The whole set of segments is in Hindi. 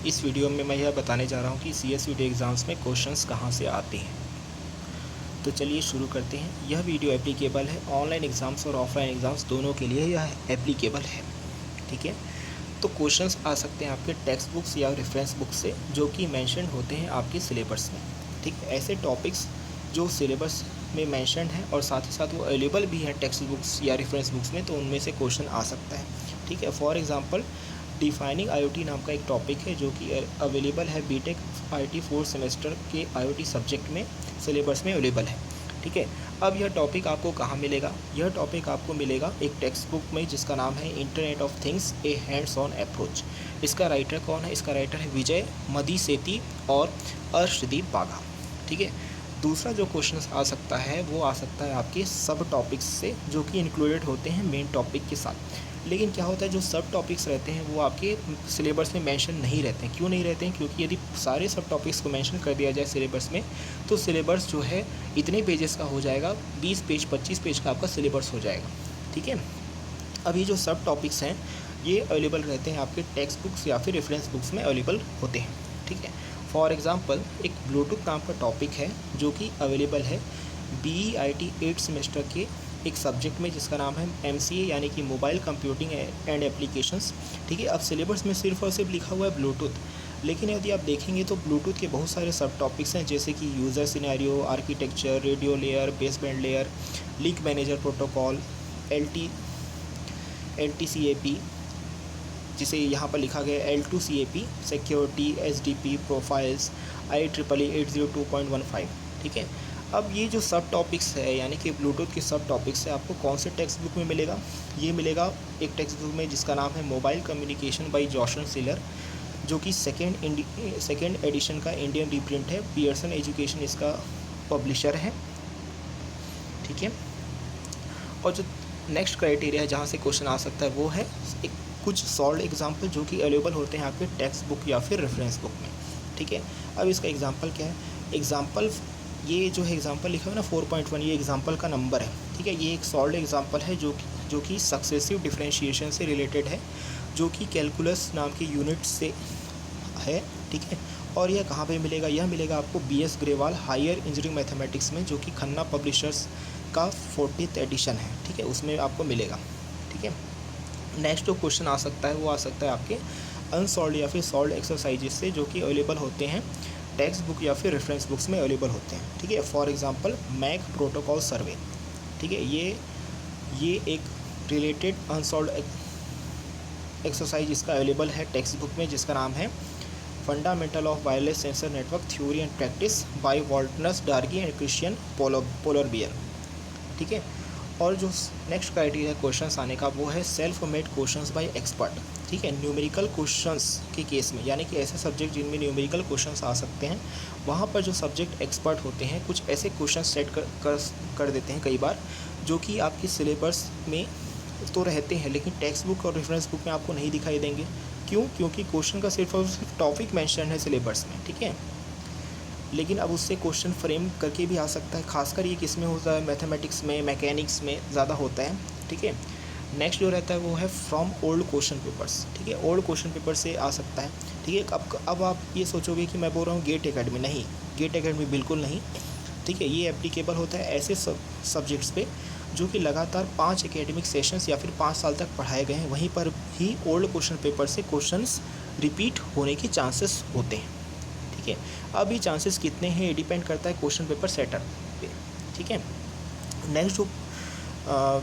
इस वीडियो में मैं यह बताने जा रहा हूँ कि CSVT एग्ज़ाम्स में क्वेश्चंस कहाँ से आते हैं। तो चलिए शुरू करते हैं। यह वीडियो एप्लीकेबल है ऑनलाइन एग्ज़ाम्स और ऑफलाइन एग्ज़ाम्स दोनों के लिए यह एप्लीकेबल है। ठीक है, तो क्वेश्चंस आ सकते हैं आपके टेक्स्ट बुक्स या रेफरेंस बुक से जो कि मेंशन होते हैं आपके सिलेबस में। ठीक है, ऐसे टॉपिक्स जो सिलेबस में मेंशन है और साथ ही साथ वो अवेलेबल भी हैं टेक्स्ट बुक्स या रेफरेंस बुक्स में, तो उनमें से क्वेश्चन आ सकता है। ठीक है, फॉर एग्जांपल डिफाइनिंग IoT नाम का एक टॉपिक है जो कि अवेलेबल है बीटेक IT 4 सेमेस्टर के IoT सब्जेक्ट में सिलेबस में अवेलेबल है। ठीक है, अब यह टॉपिक आपको कहाँ मिलेगा? यह टॉपिक आपको मिलेगा एक टेक्स्ट बुक में जिसका नाम है internet of things A hands on approach. इसका राइटर कौन है? इसका राइटर है विजय मदिसेती और अर्शदीप बाघा। ठीक है, दूसरा जो क्वेश्चन आ सकता है वो आ सकता है आपके सब टॉपिक्स से जो कि इंक्लूडेड होते हैं मेन टॉपिक के साथ। लेकिन क्या होता है, जो सब टॉपिक्स रहते हैं वो आपके सिलेबस में मेंशन नहीं रहते हैं। क्यों नहीं रहते हैं? क्योंकि यदि सारे सब टॉपिक्स को मेंशन कर दिया जाए सिलेबस में तो सिलेबस जो है इतने पेजेस का हो जाएगा, 20 पेज 25 पेज का आपका सिलेबस हो जाएगा। ठीक है, अब ये जो सब टॉपिक्स हैं ये अवेलेबल रहते हैं आपके टेक्स्ट बुक्स या फिर रेफरेंस बुक्स में अवेलेबल होते हैं। ठीक है, फॉर एग्जांपल एक ब्लूटूथ नाम का टॉपिक है जो कि अवेलेबल है BEIT 8 सेमेस्टर के एक सब्जेक्ट में जिसका नाम है MCA यानी कि मोबाइल कंप्यूटिंग एंड एप्लीकेशंस। ठीक है, अब सिलेबस में सिर्फ और सिर्फ लिखा हुआ है ब्लूटूथ, लेकिन यदि आप देखेंगे तो ब्लूटूथ के बहुत सारे सब टॉपिक्स हैं जैसे कि user scenario, architecture, radio layer, baseband layer, link manager protocol, LTCAP जिसे यहाँ पर लिखा गया L2CAP, security, SDP, profiles, IEEE 802.15। ठीक है, अब ये जो सब टॉपिक्स है यानी कि ब्लूटूथ के सब टॉपिक्स है आपको कौन से टेक्स्ट बुक में मिलेगा? ये मिलेगा एक टेक्स्ट बुक में जिसका नाम है मोबाइल कम्युनिकेशन बाय जॉशन सिलर जो कि सेकेंड एडिशन का इंडियन रीप्रिंट है। पियर्सन एजुकेशन इसका पब्लिशर है। ठीक है, और जो नेक्स्ट क्राइटेरिया है जहाँ से क्वेश्चन आ सकता है वो है एक कुछ सॉल्व एग्जाम्पल जो कि अवेलेबल होते हैं आपके टेक्स्ट बुक या फिर रेफरेंस बुक में। ठीक है, अब इसका एग्जाम्पल क्या है? एग्जाम्पल ये जो है एग्जाम्पल लिखा है ना 4.1, ये एग्जाम्पल का नंबर है। ठीक है, ये एक सॉल्व एग्जाम्पल है जो कि सक्सेसिव डिफरेंशिएशन से रिलेटेड है जो कि कैलकुलस नाम की यूनिट से है। ठीक है, और यह कहाँ पे मिलेगा? यह मिलेगा आपको BS Grewal higher engineering mathematics में जो कि खन्ना पब्लिशर्स का 40th एडिशन है। ठीक है, उसमें आपको मिलेगा। ठीक है, नेक्स्ट जो क्वेश्चन आ सकता है वो आ सकता है आपके अनसॉल्व या फिर सॉल्व एक्सरसाइजेस से जो कि अवेलेबल होते हैं टेक्स्ट बुक या फिर रेफरेंस बुक्स में अवेलेबल होते हैं। ठीक है, for example MAC protocol survey. ठीक है, ये एक रिलेटेड अनसॉल्व एक्सरसाइज इसका अवेलेबल है टेक्स्ट बुक में जिसका नाम है fundamental of wireless sensor network theory and practice by Waltenegus Dargie and Christian Poellabauer. ठीक है, और जो नेक्स्ट क्राइटेरिया क्वेश्चंस आने का वो है self made questions bye expert. ठीक है, न्यूमेरिकल क्वेश्चंस के केस में यानी कि ऐसे सब्जेक्ट जिनमें न्यूमेरिकल क्वेश्चंस आ सकते हैं वहाँ पर जो सब्जेक्ट एक्सपर्ट होते हैं कुछ ऐसे क्वेश्चन सेट कर देते हैं कई बार जो कि आपकी सिलेबस में तो रहते हैं लेकिन टेक्स्ट बुक और रेफरेंस बुक में आपको नहीं दिखाई देंगे। क्यों? क्योंकि क्वेश्चन का सिर्फ और सिर्फ टॉपिक मेंशन है सिलेबस में। ठीक है, लेकिन अब उससे क्वेश्चन फ्रेम करके भी आ सकता है। खासकर ये किस में होता है? मैथमेटिक्स में, मैकेनिक्स में ज़्यादा होता है। ठीक है, नेक्स्ट जो रहता है वो है फ्रॉम ओल्ड क्वेश्चन पेपर्स। ठीक है, ओल्ड क्वेश्चन पेपर से आ सकता है। ठीक है, अब आप ये सोचोगे कि मैं बोल रहा हूँ गेट एकेडमी। नहीं, गेट एकेडमी बिल्कुल नहीं। ठीक है, ये एप्लीकेबल होता है ऐसे सब्जेक्ट्स पे जो कि लगातार 5 एकेडमिक सेशंस या फिर 5 साल तक पढ़ाए गए हैं, वहीं पर ही ओल्ड क्वेश्चन पेपर से क्वेश्चंस रिपीट होने के चांसेस होते हैं। ठीक है, अब ये चांसेस कितने हैं ये डिपेंड करता है क्वेश्चन पेपर सेटर पे। ठीक है, नेक्स्ट जो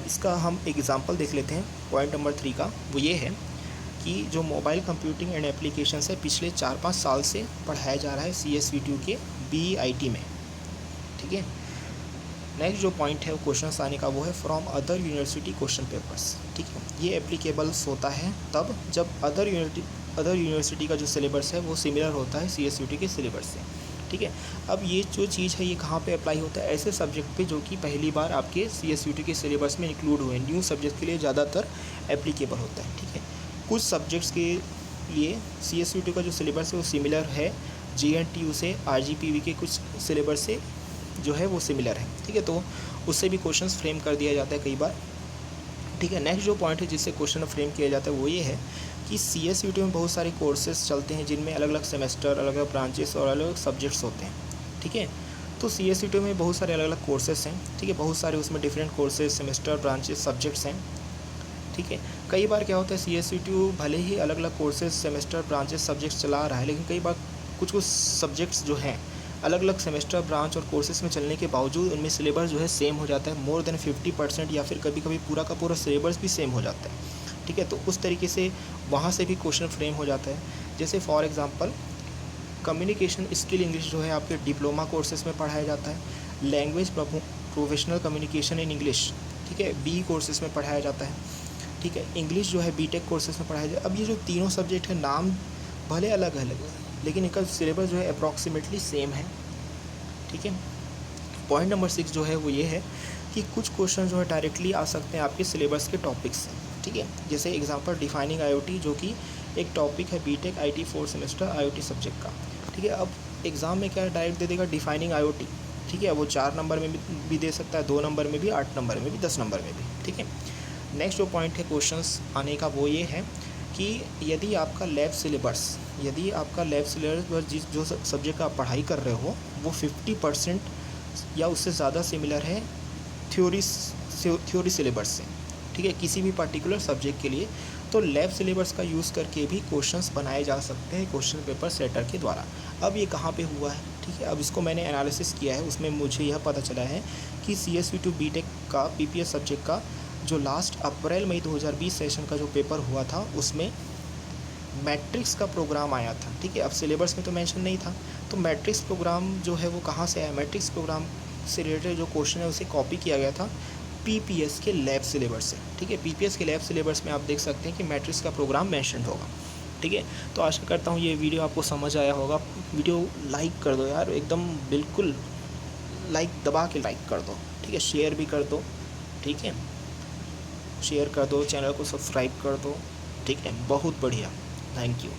इसका हम एग्जांपल देख लेते हैं पॉइंट नंबर 3 का, वो ये है कि जो मोबाइल कंप्यूटिंग एंड एप्लीकेशंस है पिछले 4-5 साल से पढ़ाया जा रहा है CSVT के BEIT में। ठीक है, नेक्स्ट जो पॉइंट है वो क्वेश्चंस आने का वो है from other university question papers. ठीक है, ये एप्लीकेबल्स होता है तब जब अदर यूनिवर्सिटी का जो सिलेबस है वो सिमिलर होता है CSVT के सिलेबस से। ठीक है, अब ये जो चीज़ है ये कहाँ पे अप्लाई होता है? ऐसे सब्जेक्ट पे जो कि पहली बार आपके CSVT के सिलेबस में इंक्लूड हुए, न्यू सब्जेक्ट के लिए ज़्यादातर एप्लीकेबल होता है। ठीक है, कुछ सब्जेक्ट्स के लिए CSVT का जो सिलेबस है वो सिमिलर है JNTU से, RGPV के कुछ सिलेबस से जो है वो सिमिलर है। ठीक है, तो उससे भी क्वेश्चंस फ्रेम कर दिया जाता है कई बार। ठीक है, नेक्स्ट जो पॉइंट है जिससे क्वेश्चन फ्रेम किया जाता है वो ये है कि CSUT में बहुत सारे कोर्सेज चलते हैं जिनमें अलग अलग सेमेस्टर, अलग अलग ब्रांचेस और अलग अलग सब्जेक्ट्स होते हैं, ठीक है। तो CSUT में बहुत सारे अलग अलग कोर्सेज हैं, ठीक है, बहुत सारे उसमें different courses, semester, branches, subjects हैं, ठीक है। कई बार क्या होता है CSUT भले ही अलग अलग कोर्सेज, सेमेस्टर, ब्रांचेस, सब्जेक्ट्स चला रहा है, लेकिन कई बार कुछ कुछ सब्जेक्ट्स जो हैं अलग अलग सेमेस्टर, ब्रांच और कोर्सेज में चलने के बावजूद उनमें सिलेबस जो है सेम हो जाता है, मोर देन 50% या फिर कभी कभी पूरा का पूरा सिलेबस भी सेम हो जाता है, ठीक है। तो उस तरीके से वहाँ से भी क्वेश्चन फ्रेम हो जाता है। जैसे for example communication skill English जो है आपके डिप्लोमा कोर्सेज में पढ़ाया जाता है, language professional communication in English, ठीक है, BE कोर्सेज में पढ़ाया जाता है, ठीक है। इंग्लिश जो है BTech कोर्सेज में पढ़ाया जाता है। अब ये जो तीनों सब्जेक्ट है नाम भले अलग अलग है, लेकिन इनका सिलेबस जो है अप्रॉक्सीमेटली सेम है, ठीक है। पॉइंट नंबर 6 जो है वो ये है कि कुछ क्वेश्चन जो है डायरेक्टली आ सकते हैं आपके सिलेबस के टॉपिक से, ठीक है। जैसे एग्जांपल डिफाइनिंग IoT जो कि एक टॉपिक है BTech IT 4 semester IoT subject का, ठीक है। अब एग्ज़ाम में क्या डायरेक्ट दे देगा डिफाइनिंग IoT, ठीक है। वो 4 नंबर में भी दे सकता है, 2 नंबर में भी, 8 नंबर में भी, 10 नंबर में भी, ठीक है। नेक्स्ट जो पॉइंट है क्वेश्चंस आने का वो ये है कि यदि आपका लैब सिलेबस जो सब्जेक्ट का आप पढ़ाई कर रहे हो वो 50% या उससे ज़्यादा सिमिलर है थ्योरी सिलेबस से, ठीक है, किसी भी पर्टिकुलर सब्जेक्ट के लिए, तो लैब सिलेबस का यूज़ करके भी क्वेश्चंस बनाए जा सकते हैं क्वेश्चन पेपर सेटर के द्वारा। अब ये कहाँ पे हुआ है, ठीक है। अब इसको मैंने एनालिसिस किया है, उसमें मुझे यह पता चला है कि CSUT BTech का PPS सब्जेक्ट का जो लास्ट अप्रैल-मई 2020 सेशन का जो पेपर हुआ था उसमें मैट्रिक्स का प्रोग्राम आया था, ठीक है। अब सिलेबस में तो मेंशन नहीं था, तो मैट्रिक्स प्रोग्राम जो है वो कहाँ से आया, मैट्रिक्स प्रोग्राम से रिलेटेड जो क्वेश्चन है उसे कॉपी किया गया था PPS के लैब सिलेबस से, ठीक है। PPS के लैब सिलेबस में आप देख सकते हैं कि मैट्रिक्स का प्रोग्राम मेंशन होगा, ठीक है। तो आशा करता हूँ ये वीडियो आपको समझ आया होगा। वीडियो लाइक कर दो यार, एकदम बिल्कुल लाइक दबा के लाइक कर दो, ठीक है। शेयर भी कर दो, ठीक है, शेयर कर दो, चैनल को सब्सक्राइब कर दो, ठीक है। बहुत बढ़िया, थैंक यू।